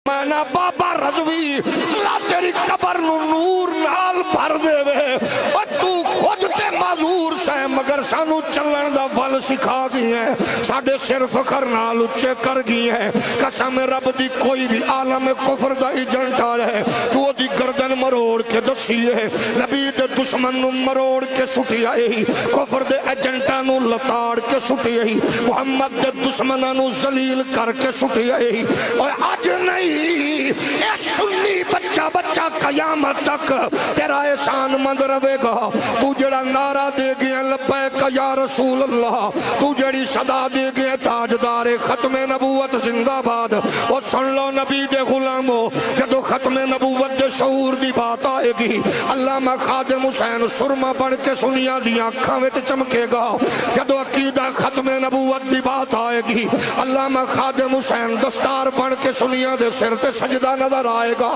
میں بابا رضوی اللہ تیری قبر نو نور نال بھر دے وے اور تو خود تے معذور سے مگر سانو چلن دا ول سکھا گئی ہے ساڈے سر فخر نال اچے کر گئی ہے قسم رب دی کوئی بھی عالم کفر دا ایجنٹ آ رہے تو دی گردن مروڑ کے دسی ہے نبی دے دشمن نو مروڑ کے سٹی آئی کفر دے ایجنٹاں نو لتاڑ کے سٹی آئی محمد دے دشمناں نو ذلیل کر کے سٹی آئی اور اج نہیں اے سنی بچہ بچہ قیامت تک تیرا احسان مند رہے گا تو جڑا نعرہ دے گیا لبیک یا رسول اللہ تو جڑی صدا دے گیا تاجدار ختم نبوت زندہ باد اور سن لو نبی دے غلامو جدو ختم نبوت دے شعور دی بات آئے گی علامہ خادم حسین سرما بن کے سنیا دی آنکھاں وچ چمکے گا جدو عقیدہ ختم نبوت دی بات آئے گی علامہ خادم حسین دستار بن کے سنیا دے سر تے سجدہ نظر آئے گا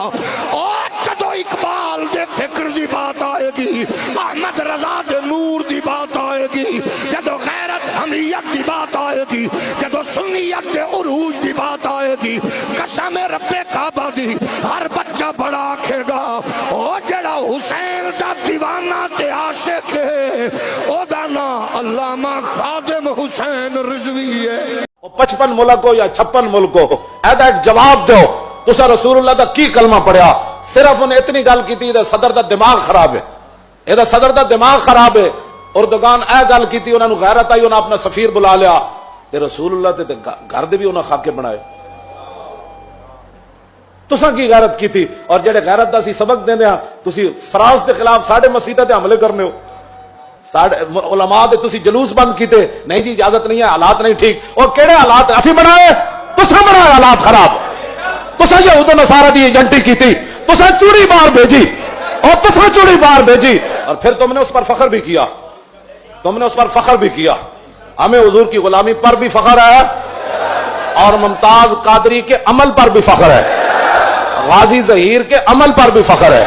اور جدو اقبال دے فکر دی بات آئے گی احمد رضا دے نور دی بات آئے گی جدو غیرت حمیت دی بات آئے گی جدو سنیت دے عروج دی بات آئے گی قسم رب کعبہ دی ہر بچہ بڑا آکھے گا او جڑا حسین دا دیوانہ تے عاشق ہے او دا نا علامہ خادم حسین رضوی ہے 55 ملک ہو یا 56 ملک ہو ایدہ ایک جواب دو تسا رسول اللہ دا کی کلمہ پڑھیا صرف انہیں اتنی گل کی تھی صدر دا دماغ خراب ہے یہ صدر دا دماغ خراب ہے اردگان اے گل کی تھی انہوں نے غیرت آئی انہوں نے اپنا سفیر بلا لیا تے رسول اللہ تے گھر دے بھی انہوں نے خاکے بنائے تسا کی غیرت کی تھی اور جڑے غیرت دا سی سبق دیں دیا تسی فراز دے خلاف ساڑھے مسیطہ تے حملے کرنے ہو علماء دے تسی جلوس بند کیتے نہیں جی اجازت نہیں ہے حالات نہیں ٹھیک اور کیڑے حالات اسی بنائے تسا بنائے حالات خراب تسا یہود و نصارہ دی ایجنٹی کی تھی تسا چوڑی بار بھیجی اور تسا چوڑی بار بھیجی اور پھر تم نے اس پر فخر بھی کیا تم نے اس پر فخر بھی کیا ہمیں حضور کی غلامی پر بھی فخر ہے اور ممتاز قادری کے عمل پر بھی فخر ہے غازی ظہیر کے عمل پر بھی فخر ہے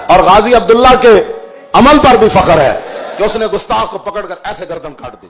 اور غازی عبداللہ کے عمل پر بھی فخر ہے کہ اس نے گستاخ کو پکڑ کر ایسے گردن کاٹ دی